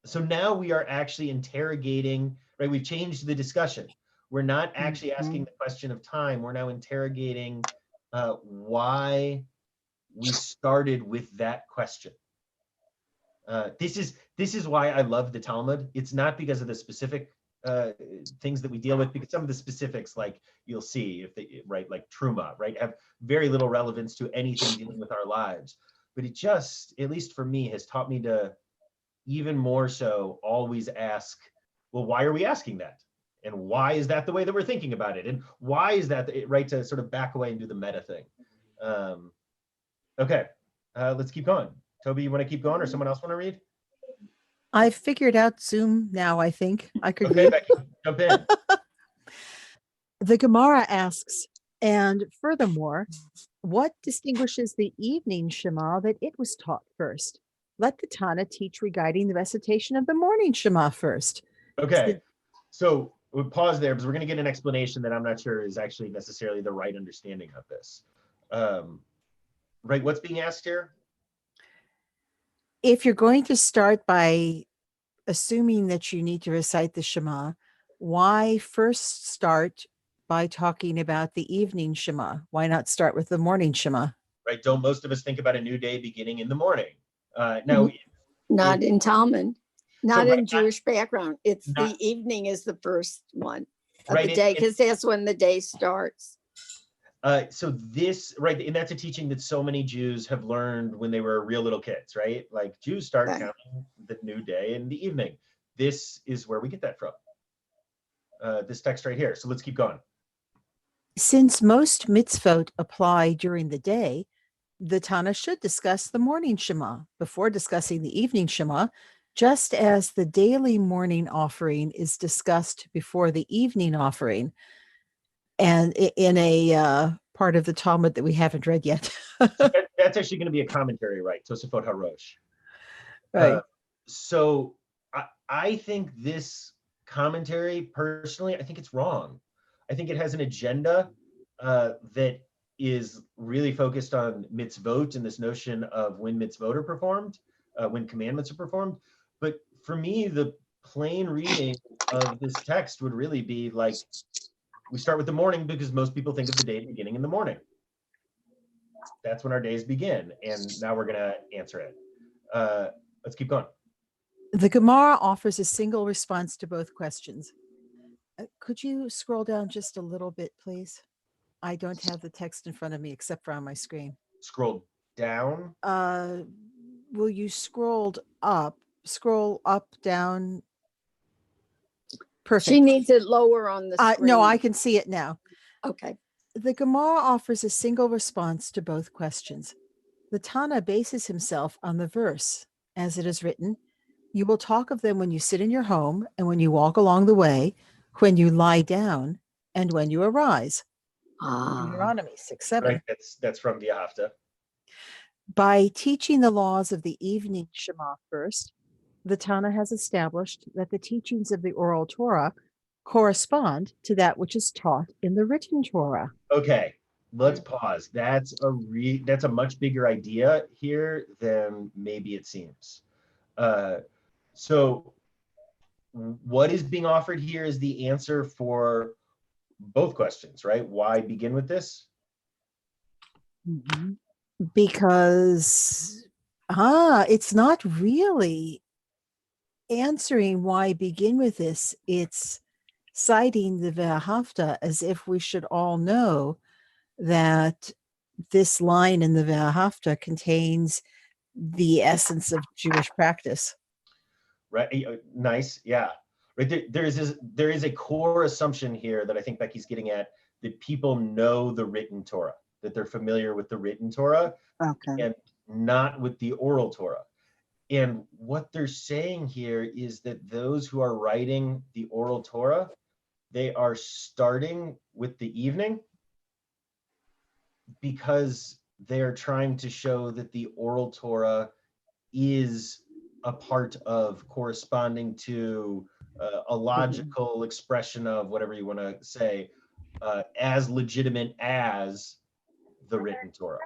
So now we are actually interrogating, right? We've changed the discussion. We're not actually asking the question of time. We're now interrogating why we started with that question. This is why I love the Talmud. It's not because of the specific things that we deal with, because some of the specifics, like you'll see, if they, right, like Truma, right, have very little relevance to anything dealing with our lives. But it just, at least for me, has taught me to even more so always ask, well, why are we asking that? And why is that the way that we're thinking about it? And why is that right, to sort of back away and do the meta thing? Okay, let's keep going. Toby, you want to keep going, or someone else want to read? I've figured out Zoom now, I think. I could Okay, read. Becky, jump in. The Gemara asks, and furthermore, what distinguishes the evening Shema that it was taught first? Let the Tana teach regarding the recitation of the morning Shema first. Okay, so we'll pause there because we're going to get an explanation that I'm not sure is actually necessarily the right understanding of this. Right, what's being asked here? If you're going to start by assuming that you need to recite the Shema, why first start by talking about the evening Shema? Why not start with the morning Shema? Right, don't most of us think about a new day beginning in the morning? Now, Not in Talmud, not right, in Jewish background. It's the evening is the first one of the day, because that's when the day starts. So this, right, and that's a teaching that so many Jews have learned when they were real little kids, right? Like Jews start counting the new day in the evening. This is where we get that from. This text right here. So let's keep going. Since most mitzvot apply during the day, the Tana should discuss the morning Shema before discussing the evening Shema, just as the daily morning offering is discussed before the evening offering. And in a part of the Talmud that we haven't read yet. So that's actually going to be a commentary, right? Tosafot HaRosh. Right. So I think this commentary, personally, I think it's wrong. I think it has an agenda that is really focused on mitzvot and this notion of when mitzvot are performed, when commandments are performed. But for me, the plain reading of this text would really be like, we start with the morning because most people think of the day beginning in the morning. That's when our days begin. And now we're going to answer it. Let's keep going. The Gemara offers a single response to both questions. Could you scroll down just a little bit, please? I don't have the text in front of me except for on my screen. Scroll down. Will you scroll up, down? Perfect. She needs it lower on the screen. No, I can see it now. Okay. The Gemara offers a single response to both questions. The Tana bases himself on the verse, as it is written, "You will talk of them when you sit in your home and when you walk along the way, when you lie down and when you arise." Deuteronomy 6:7. Right, that's from the Ahafta. By teaching the laws of the evening Shema first, the Tana has established that the teachings of the oral Torah correspond to that which is taught in the written Torah. Okay, let's pause. That's a much bigger idea here than maybe it seems. So what is being offered here is the answer for both questions, right? Why begin with this? Because it's not really answering why begin with this. It's citing the Ve'ahavta as if we should all know that this line in the Ve'ahavta contains the essence of Jewish practice. Right, nice, yeah. Right, there is a core assumption here that I think Becky's getting at, that people know the written Torah, that they're familiar with the written Torah, and not with the oral Torah. And what they're saying here is that those who are writing the oral Torah, they are starting with the evening because they are trying to show that the oral Torah is a part of corresponding to a logical expression of whatever you want to say, as legitimate as the written Torah.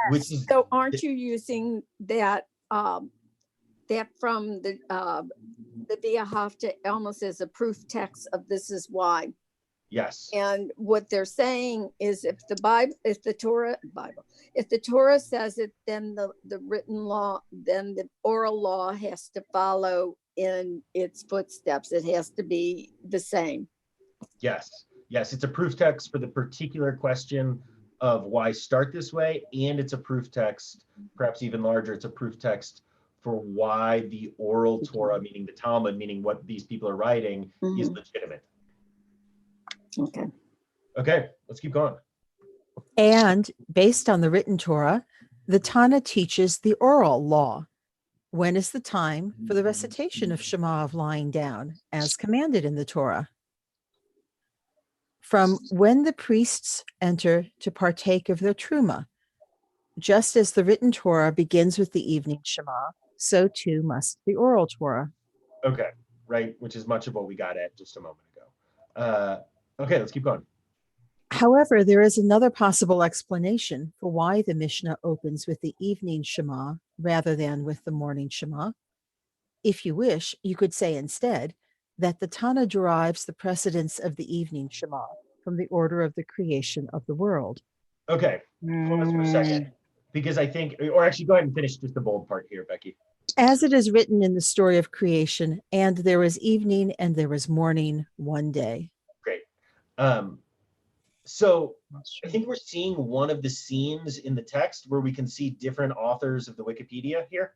Which is, so aren't you using that that from the Ve'ahavta almost as a proof text of this is why? yes. And what they're saying is if the Torah says it, then the written law, then the oral law has to follow in its footsteps. It has to be the same. Yes, it's a proof text for the particular question of why start this way, and it's a proof text, perhaps even larger, it's a proof text for why the oral Torah, meaning the Talmud, meaning what these people are writing, is legitimate. Okay, let's keep going. And based on the written Torah, the Tana teaches the oral law. When is the time for the recitation of Shema of lying down, as commanded in the Torah? From when the priests enter to partake of their truma, just as the written Torah begins with the evening Shema, so too must the oral Torah. Okay, right, which is much of what we got at just a moment ago. Okay, let's keep going. However, there is another possible explanation for why the Mishnah opens with the evening Shema rather than with the morning Shema. If you wish, you could say instead that the Tana derives the precedence of the evening Shema from the order of the creation of the world. Okay, pause for a second, because I think, or actually go ahead and finish just the bold part here, Becky. As it is written in the story of creation, and there was evening and there was morning one day. Great. So I think we're seeing one of the seams in the text where we can see different authors of the Wikipedia here,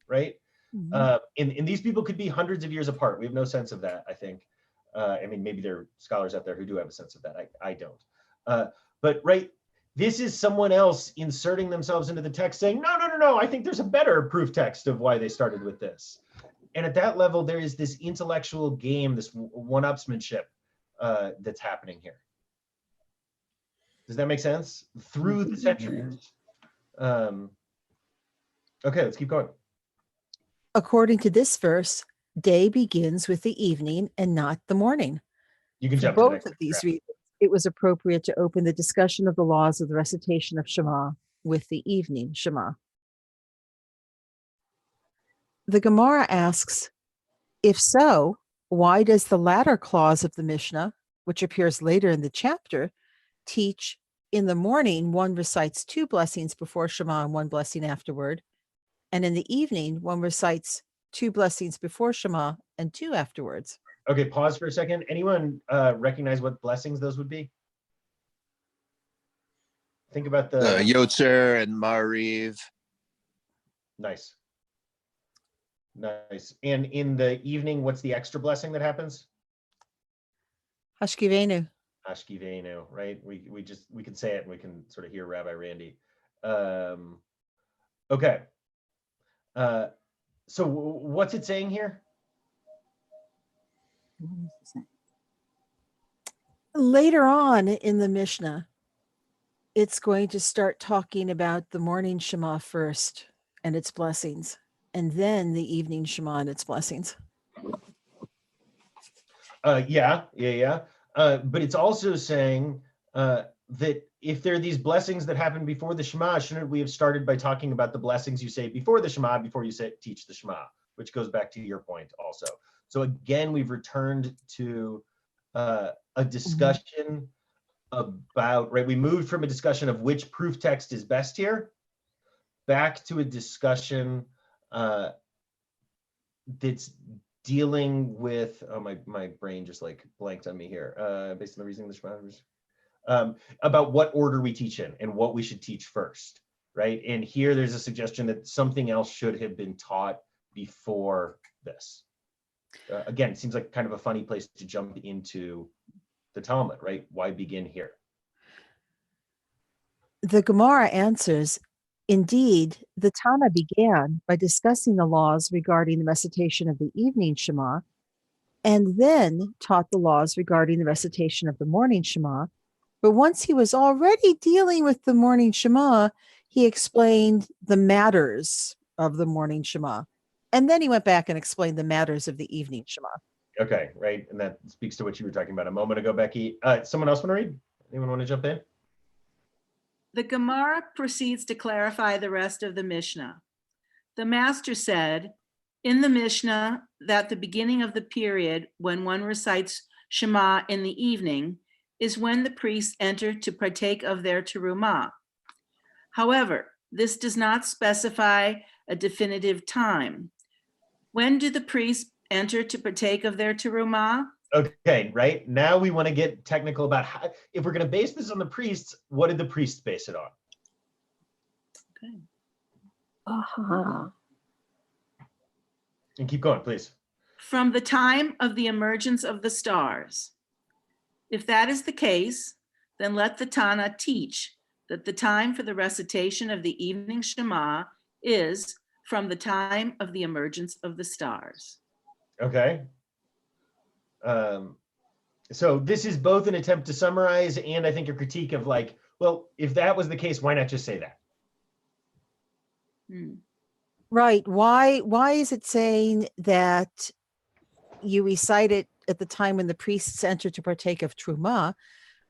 right? And these people could be hundreds of years apart. We have no sense of that, I think. I mean, maybe there are scholars out there who do have a sense of that. I don't. But right, this is someone else inserting themselves into the text saying, no, I think there's a better proof text of why they started with this. And at that level, there is this intellectual game, this one-upsmanship that's happening here. Does that make sense? Through the centuries. Okay, let's keep going. according to this verse, day begins with the evening and not the morning. You can For jump to the both next of these paragraph. reasons, it was appropriate to open the discussion of the laws of the recitation of Shema with the evening Shema. The Gemara asks, if so, why does the latter clause of the Mishnah, which appears later in the chapter, teach in the morning one recites 2 blessings before Shema and 1 blessing afterward, and in the evening one recites 2 blessings before Shema and 2 afterwards? Okay, pause for a second. Anyone recognize what blessings those would be? Think about the Yotzer and Mariv. nice. Nice. And in the evening, what's the extra blessing that happens? Hashkivenu. Ashkivenu, right? We can say it and we can sort of hear Rabbi Randy. Okay. So what's it saying here? Later on in the Mishnah, it's going to start talking about the morning Shema first and its blessings, and then the evening Shema and its blessings. Yeah. But it's also saying that if there are these blessings that happen before the Shema, shouldn't we have started by talking about the blessings you say before the Shema, before you teach the Shema, which goes back to your point also. So again, we've returned to a discussion about, right? We moved from a discussion of which proof text is best here, back to a discussion that's dealing with, oh, my brain just like blanked on me here, based on the reasoning of the Shema, about what order we teach in and what we should teach first, right? And here there's a suggestion that something else should have been taught before this. Again, it seems like kind of a funny place to jump into the Talmud, right? Why begin here? The Gemara answers, indeed, the Tana began by discussing the laws regarding the recitation of the evening Shema, and then taught the laws regarding the recitation of the morning Shema. But once he was already dealing with the morning Shema, he explained the matters of the morning Shema. And then he went back and explained the matters of the evening Shema. Okay, right. And that speaks to what you were talking about a moment ago, Becky. Someone else want to read? Anyone want to jump in? The Gemara proceeds to clarify the rest of the Mishnah. The master said in the Mishnah that the beginning of the period when one recites Shema in the evening is when the priests enter to partake of their terumah. However, this does not specify a definitive time. When do the priests enter to partake of their terumah? Okay, right. Now we want to get technical about how, if we're going to base this on the priests, what did the priests base it on? Okay. Uh-huh. And keep going, please. From the time of the emergence of the stars. If that is the case, then let the Tana teach that the time for the recitation of the evening Shema is from the time of the emergence of the stars. Okay. So this is both an attempt to summarize and I think a critique of like, well, if that was the case, why not just say that? Right. Why is it saying that you recite it at the time when the priests enter to partake of Truma,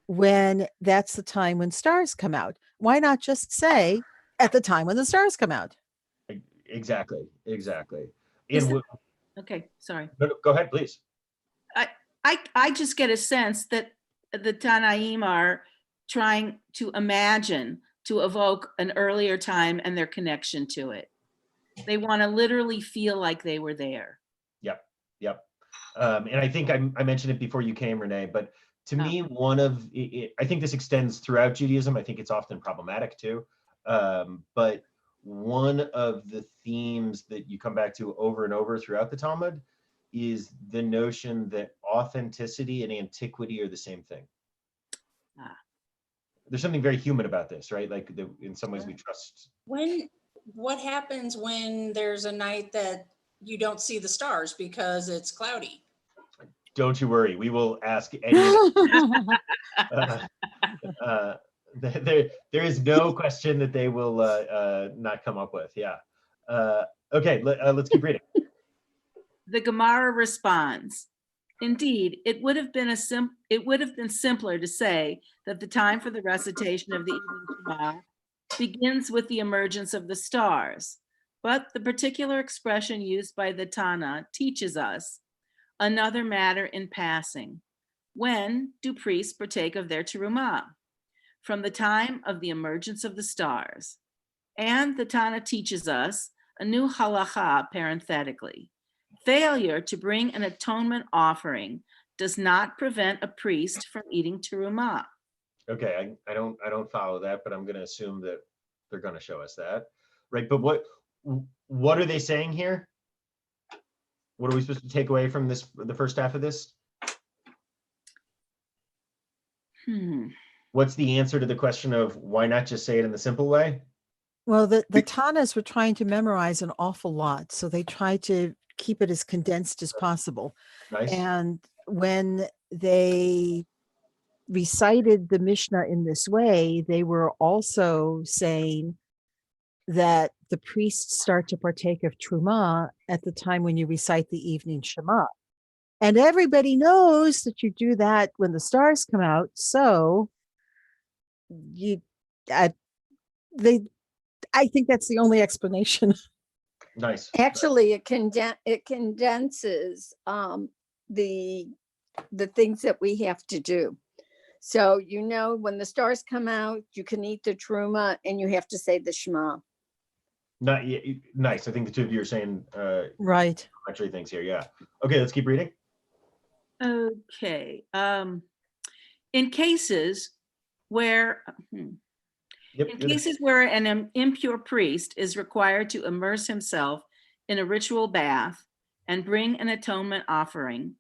when that's the time when stars come out? Why not just say at the time when the stars come out? Exactly. And okay, sorry. No, go ahead, please. I just get a sense that the Tanaim are trying to imagine, to evoke an earlier time and their connection to it. They want to literally feel like they were there. Yep. And I think I mentioned it before you came, Renee, but to me, I think this extends throughout Judaism. I think it's often problematic too. But one of the themes that you come back to over and over throughout the Talmud is the notion that authenticity and antiquity are the same thing. There's something very human about this, right? Like in some ways we trust. What happens when there's a night that you don't see the stars because it's cloudy? Don't you worry, we will ask any. There is no question that they will not come up with. Yeah. Okay, let's keep reading. The Gemara responds, indeed, it would have been simpler to say that the time for the recitation of the evening Shema begins with the emergence of the stars. But the particular expression used by the Tana teaches us another matter in passing. When do priests partake of their terumah? From the time of the emergence of the stars. And the Tana teaches us a new halacha parenthetically. Failure to bring an atonement offering does not prevent a priest from eating terumah. Okay, I don't follow that, but I'm going to assume that they're going to show us that, right? But what are they saying here? What are we supposed to take away from this, the first half of this? What's the answer to the question of why not just say it in the simple way? Well, the Tanas were trying to memorize an awful lot, so they tried to keep it as condensed as possible. Nice. And when they recited the Mishnah in this way, they were also saying that the priests start to partake of Truma at the time when you recite the evening Shema. And everybody knows that you do that when the stars come out. So I think that's the only explanation. Nice. Actually, it condenses the things that we have to do. So, when the stars come out, you can eat the truma and you have to say the Shema. Nice. I think the two of you are saying right. Actually, things here. Yeah. Okay, let's keep reading. Okay. In cases where an impure priest is required to immerse himself in a ritual bath and bring an atonement offering,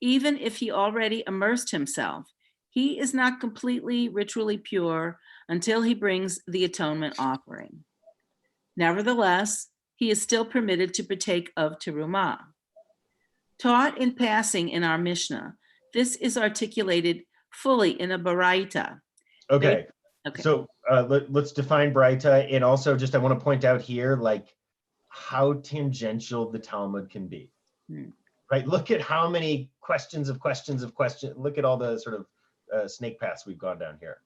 even if he already immersed himself, he is not completely ritually pure until he brings the atonement offering. Nevertheless, he is still permitted to partake of terumah. Taught in passing in our Mishnah, this is articulated fully in a baraita. Okay. Okay. So let's define baraita, and also just I want to point out here how tangential the Talmud can be. Right? Look at how many questions. Look at all the sort of snake paths we've gone down here.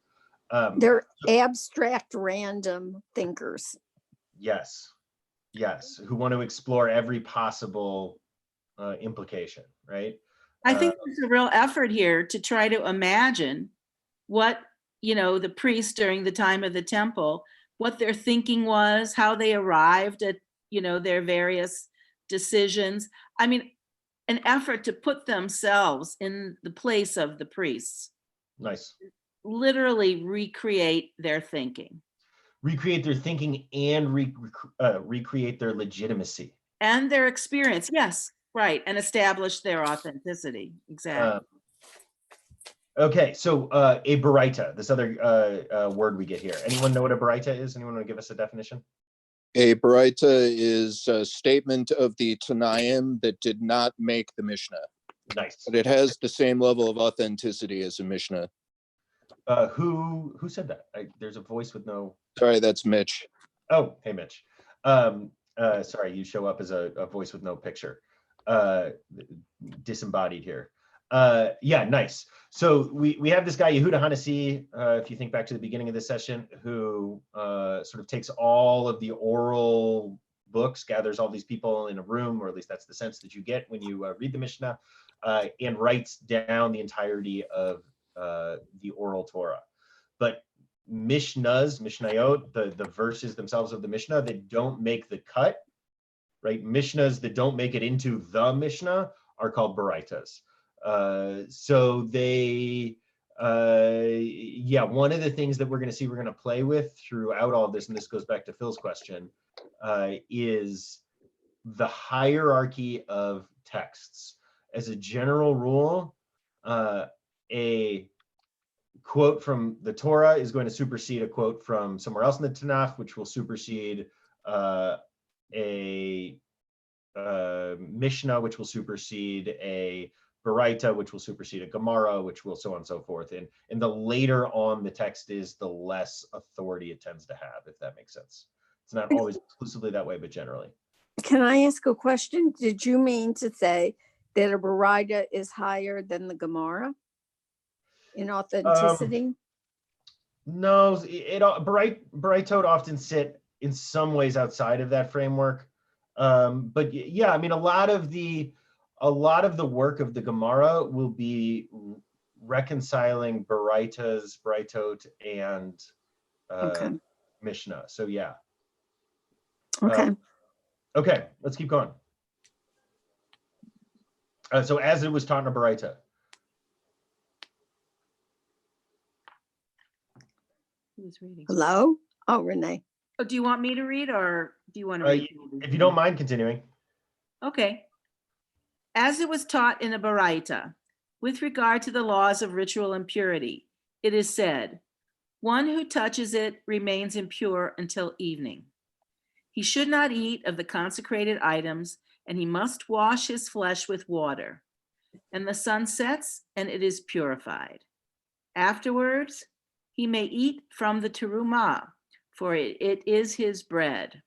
They're abstract, random thinkers. Yes, who want to explore every possible implication, right? I think there's a real effort here to try to imagine what, the priests during the time of the temple, what their thinking was, how they arrived at, their various decisions. I mean, an effort to put themselves in the place of the priests. Nice. Literally recreate their thinking. Recreate their thinking and recreate their legitimacy. And their experience, yes, right, and establish their authenticity, exactly. Okay, so a baraita, this other word we get here. Anyone know what a baraita is? Anyone want to give us a definition? A baraita is a statement of the Tanaim that did not make the Mishnah. Nice. But it has the same level of authenticity as a Mishnah. Who said that? There's a voice with no... Sorry, that's Mitch. Oh, hey, Mitch. Sorry, you show up as a voice with no picture. Disembodied here. Yeah, nice. So we have this guy, Yehuda Hanassi, if you think back to the beginning of this session, who sort of takes all of the oral books, gathers all these people in a room, or at least that's the sense that you get when you read the Mishnah, and writes down the entirety of the oral Torah. But Mishnayot, the verses themselves of the Mishnah that don't make the cut, right? Mishnahs that don't make it into the Mishnah are called baraitas. So they, one of the things that we're going to play with throughout all of this, and this goes back to Phil's question, is the hierarchy of texts. As a general rule, a quote from the Torah is going to supersede a quote from somewhere else in the Tanakh, which will supersede a Mishnah, which will supersede a Baraita, which will supersede a Gemara, which will so on and so forth. And the later on the text is, the less authority it tends to have, if that makes sense. It's not always exclusively that way, but generally. Can I ask a question? Did you mean to say that a Baraita is higher than the Gemara in authenticity? No, Baraita often sit in some ways outside of that framework. But yeah, I mean, a lot of the work of the Gemara will be reconciling Baraitot, and Okay. Mishnah. So yeah. Okay. Okay, let's keep going. So as it was taught in a Baraita. Who's reading? Hello? Oh, Renee. Oh, do you want me to read or do you want to read? If you don't mind continuing. Okay. As it was taught in a Baraita, with regard to the laws of ritual impurity, it is said, one who touches it remains impure until evening. He should not eat of the consecrated items, and he must wash his flesh with water. And the sun sets, and it is purified. Afterwards, he may eat from the terumah, for it is his bread.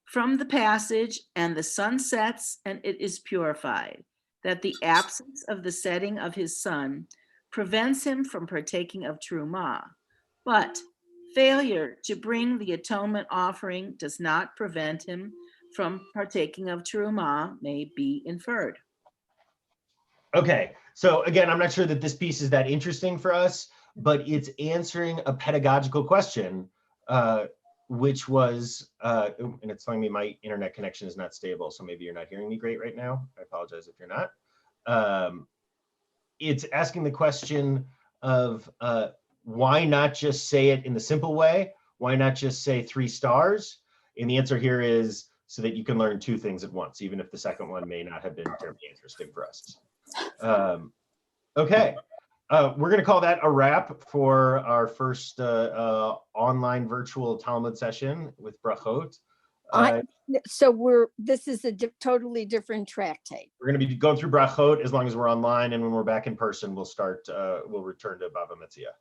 From the passage, and the sun sets, and it is purified, that the absence of the setting of his sun prevents him from partaking of terumah, but failure to bring the atonement offering does not prevent him from partaking of terumah, may be inferred. Okay, so again, I'm not sure that this piece is that interesting for us, but it's answering a pedagogical question, which was, and it's telling me my internet connection is not stable, so maybe you're not hearing me great right now. I apologize if you're not. It's asking the question of why not just say it in the simple way? Why not just say 3 stars? And the answer here is so that you can learn 2 things at once, even if the second one may not have been terribly interesting for us. Okay, we're going to call that a wrap for our first online virtual Talmud session with Brachot. So this is a totally different tractate. We're going to be going through Brachot as long as we're online, and when we're back in person, we'll return to Bava Metzia.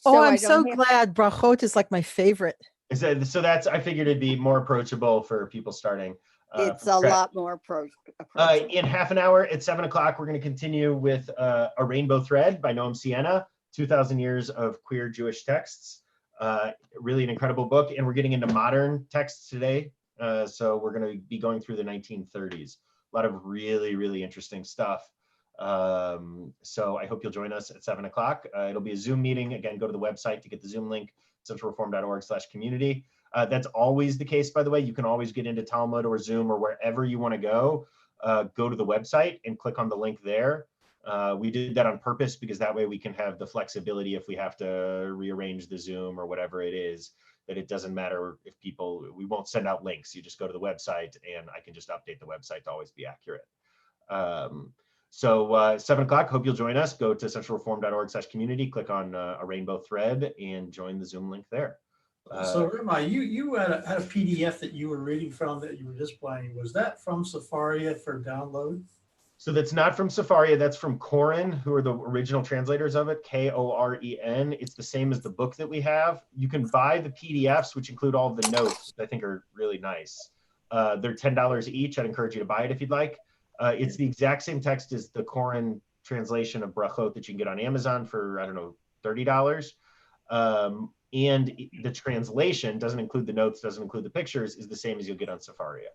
Oh, I'm so glad. Brachot is like my favorite. So that's, I figured it'd be more approachable for people starting. It's a lot more approachable. In half an hour at 7 o'clock, we're going to continue with A Rainbow Thread by Noam Sienna, 2,000 Years of Queer Jewish Texts. Really an incredible book. And we're getting into modern texts today. So we're going to be going through the 1930s. A lot of really, really interesting stuff. So I hope you'll join us at 7 o'clock. It'll be a Zoom meeting. Again, go to the website to get the Zoom link, centralreform.org/community. That's always the case, by the way. You can always get into Talmud or Zoom or wherever you want to go. Go to the website and click on the link there. We did that on purpose because that way we can have the flexibility if we have to rearrange the Zoom or whatever it is, that it doesn't matter if we won't send out links. You just go to the website and I can just update the website to always be accurate. So 7 o'clock, hope you'll join us. Go to centralreform.org/community, click on A Rainbow Thread and join the Zoom link there. So Rabbi, you had a PDF that you were reading from that you were displaying. Was that from Sefaria for download? So that's not from Sefaria, that's from Koren, who are the original translators of it, Koren. It's the same as the book that we have. You can buy the PDFs, which include all of the notes, which I think are really nice. They're $10 each. I'd encourage you to buy it if you'd like. It's the exact same text as the Koren translation of Brachot that you can get on Amazon for, I don't know, $30. And the translation doesn't include the notes, doesn't include the pictures, is the same as you'll get on Sefaria.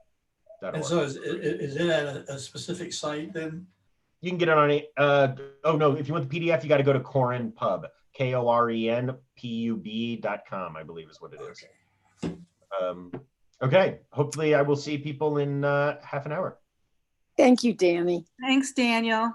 And so is it at a specific site then? You can get it on oh no, if you want the PDF, you got to go to Koren Pub, KORENPUB.com, I believe is what it is. Okay. Okay, hopefully I will see people in half an hour. Thank you, Danny. Thanks, Daniel.